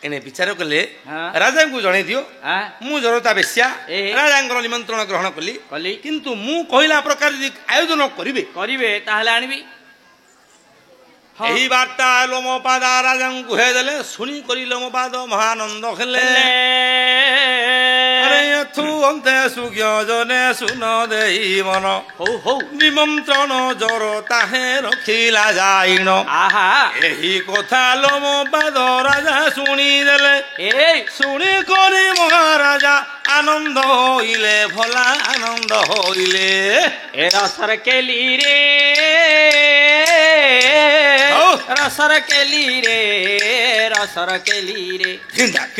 एने विचार कले राजा को जणे दियो मु जरता बेश्या राजा निमंत्रण ग्रहण कली किंतु मु कहला प्रकार आयोजन करिवे ताहले आनिबी एही बार्ता लोमपाद राजा को हे देले सुनी करी लोमपाद महानंद खेले अरे यथु अंते सुज्ञ जने सुन देई मन हो निमंत्रण जरता हे रखिला जाइन आहा एही कथा लोमपाद राजा सुनी देले सुनी करी महाराजा आनंद होइले भला आनंद होइले ए रसर केली रे रसर केली रे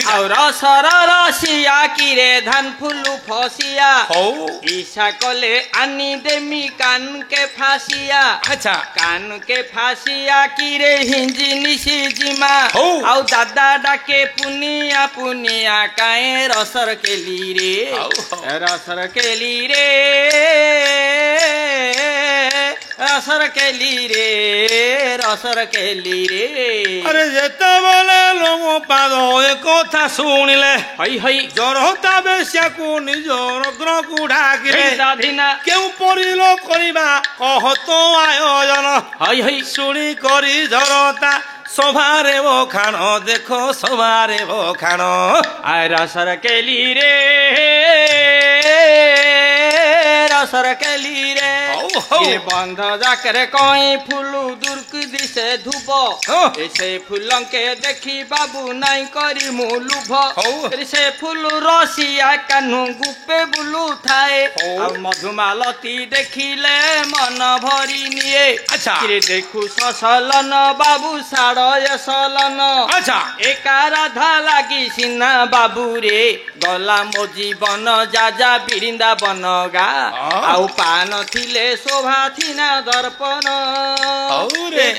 और रसर रसिया की रे धन फुलु फसिया ईशा कले आनी देमी कान के फासिया अच्छा कान के फासिया की रे हिंजी निशी जिमा आउ दादा डाके पुनिया पुनिया काए रसर केली रे रसर केली रे रसर केली रे रसर केली रे अरे जेते बेले लोमपाद ए कथा सुनिले हई हई जरता बेश्या को निजर ग्रह को ढाकिले साधिना केउ परिलो करिबा कहतो आयोजन हई हई सुनी करी जरता सभारे वो खानो देखो सभारे वो खानो आय रसर केली रे रसर केली रे ये बंध जाकर कोई फूलू दुर्क दिसे धुब ऐसे फूलों के देखी बाबू नहीं करी मुलुभ से फूल रसिया कान्हू गुपे बुलू थाए और मधुमालती देखिले मन भरी निये अच्छा देखू सलन बाबू साड़ सलन अच्छा एका राधा लागी सिना बाबू रे गला मो जीवन जाजा बिरिंदा बनगा आउ पान थिले शोभा थिना दर्पण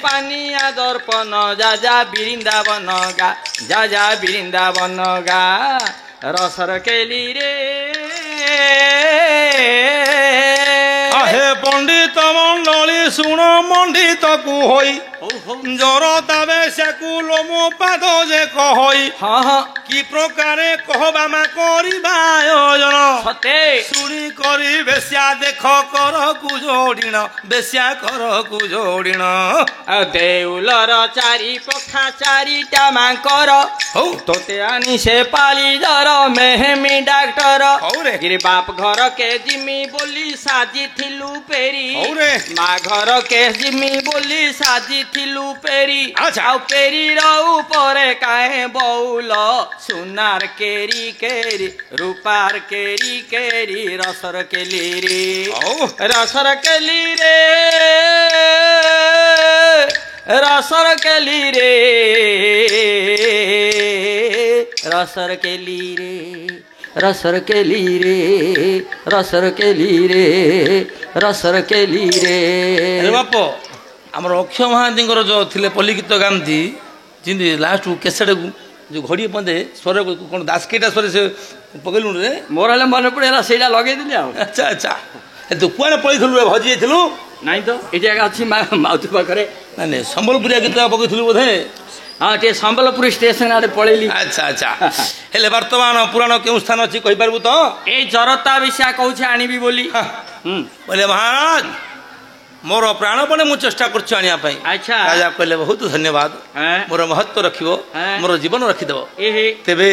पानिया दर्पण जाजा बिरिंदा बनगा जाजा बिरिंदा बनगा रसर केली रे हे पंडित मंडली सुन मंडित को होई जरता बेश्याकू लोमपाद जे कहई कि प्रकारे कहबामा करिबा आयोजन सते सुनी करी बेश्या देख कर कु जोड़िन बेश्या कर कु जोड़िन देउलर चारि पखा चारिटा मांकर तोते आनी से पाली जर मेहमी डाक्टर गिरी बाप घर के जिमी बोली साजी थिलु पेरी माँ घर के जिमी बोली साजी थिलु पेरी आउ पेरी ऊपरे काहे बौल सुनार केरी केरी रूपार केरी केरी रसर केली रे रसर केली रे रसर केली रे रसर केली रे रसर केली रे रसर केली रे रसर केली रे बाप आमर अक्षय महांती जो थिले पल्लिगीत गांधी जिंदी लास्ट कैसेट जो घड़ी पदे स्वर कौन दासकेटा स्वर से पकड़लु रे मोर हेले मन पड़ेला सेटा लगे दिले अच्छा अच्छा तू कुआने पळिथलु रे भजी जाइथलु नहीं तो एटी अछि माउथु पाखरे नहीं संबलपुरिया गीत पकड़थलु बोधे हाँ टे संबलपुर स्टेशन आड़े पळेली अच्छा अच्छा हेले वर्तमान पुराण केउ स्थान अछि कहि परबु तो ए जरता विषय कहूछ आनिबी बोली बोले महाराज मोर प्राणपणे मु चेष्टा करछु आनिया पई अच्छा राजा कहले बहुत धन्यवाद मोर महत्व रखिबो मोर जीवन रखिदेबो तेबे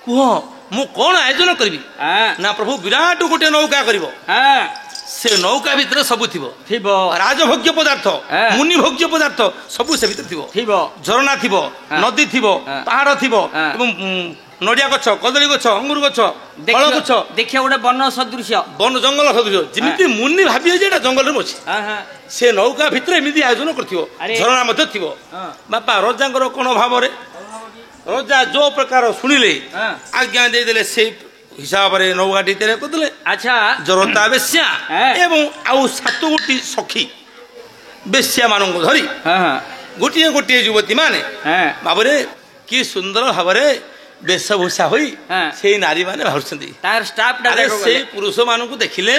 कुह मु कोन आयोजन करबी ना प्रभु विराट गोटे नौका करिवो से नौका भितर सब थिबो राजभोग्य पदार्थ मुनि भोग्य पदार्थ सब से भितर थिबो झरना थिबो नदी थिबो पहाड़ थिबो एवं नड़िया गछ कदली गछ अंगुर गछ फल गछ देखिया गोटे वन सदृश वन जंगल सदृश जिमिति मुनि भाबी जे जंगल रे अछि से नौका भितर एमिति आयोजन करथिबो झरना मध्ये थिबो बापा रजांगर कोन भाव रे रजा जो प्रकार सुनिले आज्ञा दे देले से हिसाब रे नौकाटी तेरे करदले अच्छा जरता बेश्या एवं आउ सात गोटी सखी बेश्या मानंगो धरी गोटिए गोटिए युवती माने बाबरे कि सुंदर भावरे ବେଶଭୂଷା ହୋଇ ସେଇ ନାରୀ ମାନେ ବାହାରୁଛନ୍ତି। ସେଇ ପୁରୁଷ ମାନଙ୍କୁ ଦେଖିଲେ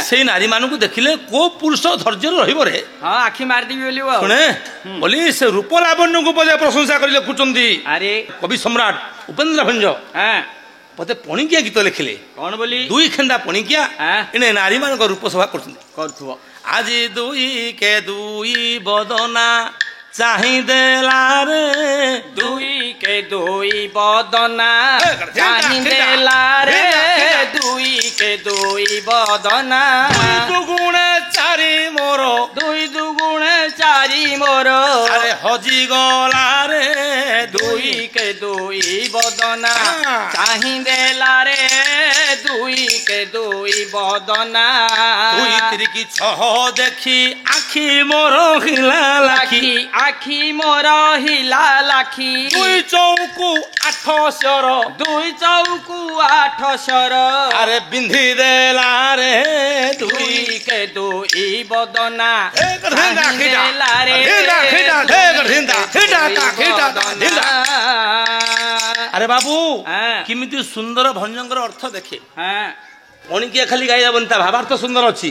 ସେଇ ନାରୀ ମାନଙ୍କୁ ଦେଖିଲେ କୋଉ ପୁରୁଷ ଧୈର୍ଯ୍ୟରେ ରହିବ ରେ? ଆଖି ମାରିଦେବି ବୋଲି ଶୁଣେ ବୋଲି ସେ ରୂପ ଲାବଣ୍ୟକୁ ବୋଧେ ପ୍ରଶଂସା କରି ଲେଖୁଛନ୍ତି। ଆରେ କବି ସମ୍ରାଟ ଉପେନ୍ଦ୍ର ଭଞ୍ଜ ବୋଧେ ପଣିକିଆ ଗୀତ ଲେଖିଲେ। କଣ ବୋଲି? ଦୁଇ ଖେନ୍ଦା ପଣିକିଆ ଏଣେ ନାରୀ ମାନଙ୍କ ରୂପ ସଭା କରୁଥିବ। ଆଜି ଦୁଇ କେ ଦୁଇ ବଦନା ଚାହିଁ ଦେଲା ରେ, ଦୁଇ କେ ଦୁଇ ବଦନା ଚାହିଁ ଦେଲା ରେ, ଦୁଇ କେ ଦୁଇ ବଦନା। ଦୁଇ ଦୁଗୁଣେ ଚାରି ମୋର, ଦୁଇ ଦୁଗୁଣେ ଚାରି ମୋର, ଆରେ ହଜିଗଲା ରେ, ଦୁଇ କେ ଦୁଇ ବଦନା ଚାହିଁ ଦେଲା ରେ, ଦୁଇ କେ ଦୁଇ ବଦନା। ଦୁଇ ତିରିକି ଛହ ଦେଖି ଆଖି ମୋର ହିଲା ଲାଖି, ଆଖି ମୋର ହିଲା ଲାଖି। ଦୁଇ ଚଉକୁ ଆଠ ଶର, ଦୁଇ ଚଉକୁ ଆଠ ଶର, ଆରେ ବିନ୍ଧି ଦେଲା ରେ, ଦୁଇ କେ ଦୁଇ ବଦନା ଦେଲା ରେ। ଆରେ ବାବୁ କେମିତି ସୁନ୍ଦର ଭଞ୍ଜଙ୍କର ଅର୍ଥ ଦେଖେ। ପଣିକିଆ ଖାଲି ଗାଇବନି, ତା ଭାବାର୍ଥ ସୁନ୍ଦର ଅଛି।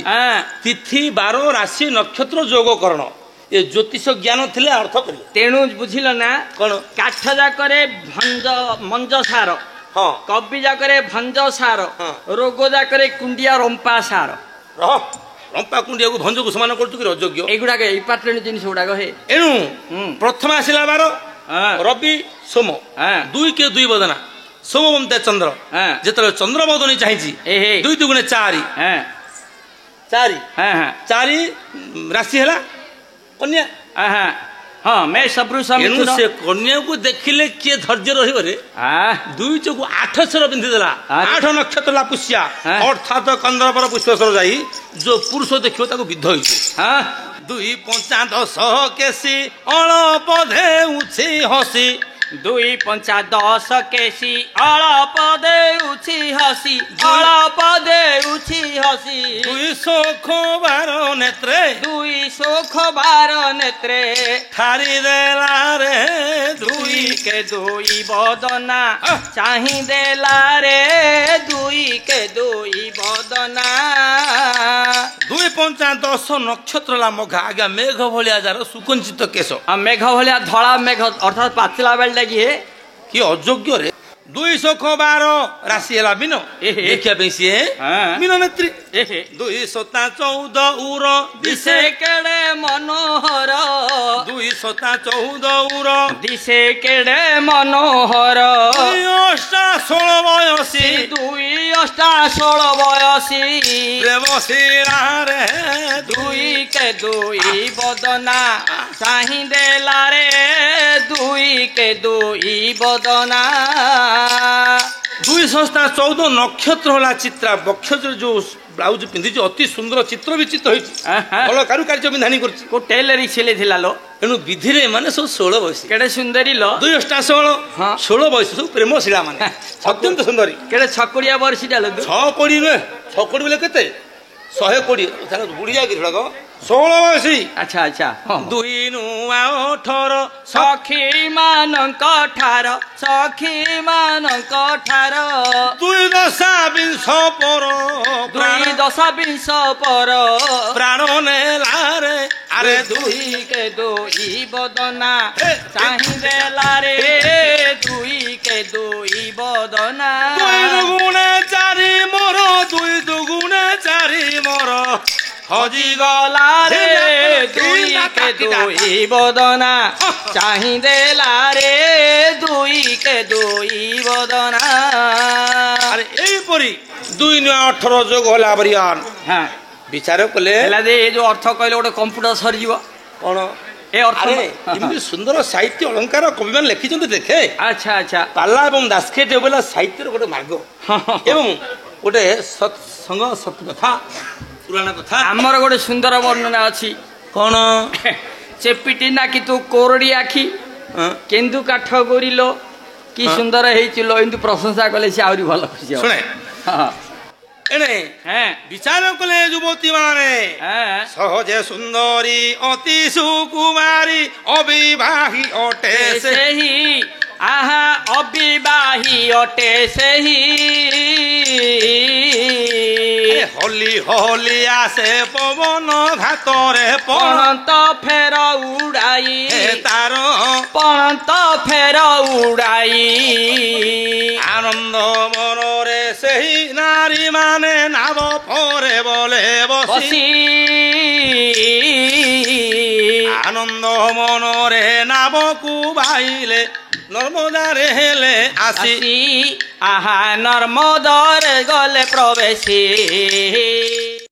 ତିଥି ବାର ରାଶି ନକ୍ଷତ୍ର ଯୋଗ କରଣ ଏ ଜ୍ୟୋତିଷ ଜ୍ଞାନ ଥିଲେ ଅର୍ଥ କରିବ। ତେଣୁ ବୁଝିଲ ନା କଣ? କାଠ ଯାକରେ ମଞ୍ଜ ସାର, କବି ଯାକରେ ଭଞ୍ଜ ସାର, ରୋଗ ଯାକରେ କୁଣ୍ଡିଆ ରମ୍ପା ସାର। ରମ୍ପା କୁଣ୍ଡିଆକୁ ଭଞ୍ଜକୁ ସମାନ କରୁଛୁ କି ଅଯୋଗ୍ୟ? ଏଗୁଡାକ ଏଇ ପାଟଣ ଜିନିଷ ଗୁଡାକ ହେ। ଏଣୁ ପ୍ରଥମେ ଆସିଲା ବାର ରବି ସୋମ, ଦୁଇ କେ ଦୁଇ ବଦନା ସୋମବନ୍ତେ ଚନ୍ଦ୍ର। ଯେତେବେଳେ ଚନ୍ଦ୍ର ବଦନି ଚାହିଁଛି ଦୁଇ ଦୁଗୁଣେ ଚାରି, ଚାରି ଚାରି ରାଶି ହେଲା କନ୍ୟା। ସେ କନ୍ୟାକୁ ଦେଖିଲେ କିଏ ଧୈର୍ଯ୍ୟ ରହିବ ରେ? ଦୁଇ ଚକୁ ଆଠ ଶର ବିନ୍ଧିଦେଲା, ଆଠ ନକ୍ଷତ୍ର ପୁଷ୍ୟା ଅର୍ଥାତ କନ୍ଦରପର ପୁଷ୍ପେଶ୍ୱର ଯାଇ ଯୋଉ ପୁରୁଷ ଦେଖିବ ତାକୁ ବିଧ ହେଇଛି। ଦୁଇ ପଞ୍ଚା ଦଶ କେସି ଅଳପ ଦେଉଛି ହସି, ଦୁଇ ପଞ୍ଚା ଦଶ କେସି ଅଳପ ଦେଉଛି ହସି, ଅଳପ ଦେଉଛି ହସି। ଦୁଇ ଶୋଖ ବାର ନେତ୍ରେ, ଦୁଇ ଶୋଖ ବାର ନେତ୍ରେ ଠାରି ଦେଲା ରେ, ଦୁଇ କେ ଦୁଇ ବଦନା ଚାହିଁ ଦେଲା ରେ, ଦୁଇ କେ ଦୁଇ ବଦନା। ଦୁଇ ପଞ୍ଚା ଦଶ ନକ୍ଷତ୍ର ହେଲା ମଘା, ଆଜ୍ଞା ମେଘ ଭଳିଆ ଯାର ସୁକଞ୍ଚିତ କେଶ। ମେଘ ଭଳିଆ ଧଳା ମେଘ ଅର୍ଥାତ ପାଚିଲା ବେଳେ କି ଅଯୋଗ୍ୟରେ। ଦୁଇ ଶୋଖ ବାର ରାଶି ହେଲା ମିନ, ଦେଖିବା ପାଇଁ ସିଏ ମିନ ନେତ୍ରୀ। ଦୁଇ ଶତା ଚଉଦ ଉର ଦିଶେ କେଡେ ମନୋହର, ଦୁଇ ଶତା ଚଉଦ ଉର ଦିଶେ କେଡେ ମନୋହର। ଦୁଇ ଅଷ୍ଟା ଷୋଳ ବୟସୀ, ଦୁଇ ଅଷ୍ଟା ଷୋଳ ବୟସୀ ପ୍ରେମ ଶିଳାରେ, ଦୁଇ କେ ଦୁଇ ବଦନା ଚାହିଁ ଦେଲା ରେ, ଦୁଇ କେ ଦୁଇ ବଦନା। ଦୁଇ ଶସ୍ତା ଚଉଦ ନକ୍ଷତ୍ର ହେଲା ଚିତ୍ରା ବକ୍ଷରେ ଯୋଉ ବ୍ଲାଉଜ ପିନ୍ଧିଛି ଅତି ସୁନ୍ଦର ଚିତ୍ର ବିଚିତ୍ର ହେଇଛି, ଭଲ କାରୁକାର୍ଯ୍ୟ ବିଧାନୀ କରୁଛି। କୋ ଟେଲରି ସିଲେଇ ଥିଲା ଲୋ। ଏଣୁ ବିଧିରେ ମାନେ ସବୁ 16 ବୟସ। କେଡେ ସୁନ୍ଦରୀ ଲୋ। ଦୁଇ ଅଷ୍ଟା 16 16 ବୟସ ସବୁ ପ୍ରେମ ଶିଳା ମାନେ ଅତ୍ୟନ୍ତ ସୁନ୍ଦରୀ। କେଡେ ଛକଡିଆ ବର୍ଷିଟା ଲୋ। 6 କୋଡ଼ି ନୁହେଁ, 6 କୋଡ଼ି ବୋଲେ କେତେ 120 ତାର ବୁଢିଆ କି ଢଳକ 16 ବୟସୀ। ଆଚ୍ଛା ଆଚ୍ଛା। ଦୁଇ ନୂଆ 18 ସଖୀ ମାନଙ୍କ ଠାର, ସଖୀ ମାନଙ୍କ ଠାର। ଦୁଇ ଦଶା ବିଂଶ ପର, ଦୁଇ ଦଶା ବିଂଶ ପର ପ୍ରାଣ ନେଲା ରେ, ଆରେ ଦୁଇ କେ ଦୁଇ ବଦନା ଚାହିଁ ଦେଲା ରେ, ଦୁଇ କେ ଦୁଇ ବଦନା। ଦୁଇ ଦୁଗୁଣେ ଚାରି ମୋର, ଦୁଇ ଦୁଗୁଣେ ଚାରି ମୋର ହଜିଗଲା ରେ, ଦୁଇ କେ ଦୁଇ ବଦନା ଚାହିଁ ଦେଲା ରେ, ଦୁଇ କେ ଦୁଇ ବଦନା। ଆରେ ଏଇପରି ଦୁଇ ନୂଆ 18 ଯୋଗ ହେଲା ବରିଆନ। ବିଚାର କଲେ ହେଲା ଯେ ଯୋଉ ଅର୍ଥ କହିଲେ ଗୋଟେ କମ୍ପ୍ୟୁଟର ସରିଯିବ କଣ ଏ ଅର୍ଥ। ଏମିତି ସୁନ୍ଦର ସାହିତ୍ୟ ଅଳଙ୍କାର କବିମାନେ ଲେଖିଛନ୍ତି ଦେଖେ। ଆଚ୍ଛା ଆଚ୍ଛା। ପାଲା ଏବଂ ଦାସଖେଟ ବୋଲା ସାହିତ୍ୟର ଗୋଟେ ମାର୍ଗ ଏବଂ ଗୋଟେ ସତ୍ସଙ୍ଗ ସତ୍ୟ କଥା ପୁରାଣ କଥା। ଆମର ଗୋଟେ ସୁନ୍ଦର ବର୍ଣ୍ଣନା ଅଛି। କଣ? ଚେପିଟି ନାକି ତୁ କୋରଡି ଆଖି, କେନ୍ଦୁ କାଠ ଗୋରିଲ, କି ସୁନ୍ଦର ହେଇଚିଲ, ଏମିତି ପ୍ରଶଂସା କଲେ ସେ ଆହୁରି ଭଲ ଖୁସି ହବ। ଶୁଣେ ଏଣେ ବିଚାର କଲେ ଯୁବତୀ ମାନେ ସହଜେ ସୁନ୍ଦରୀ ଅତି ସୁକୁମାରୀ ଅବିବାହୀ ଅଟେ ସେହି। ଆହା ଅବିବାହ ସାହି ଅଟେ ସେହି ହୋଲି ହୋଲି ଆସେ ପବନ ଘାତରେ ପଣନ୍ତ ଫେର ଉଡ଼ାଇ ତାର ପଣନ୍ତ ଫେର ଉଡ଼ାଇ ଆନନ୍ଦ ମନରେ ସେହି ନାରୀ ମାନେ ନାବ ପରେ ବୋଲେ ବସି ଆନନ୍ଦ ମନରେ ନାବକୁ ବାହିଲେ ନର୍ମଦାରେ ହେଲେ ଆସି ଆହା ନର୍ମଦାରେ ଗଲେ ପ୍ରବେଶୀ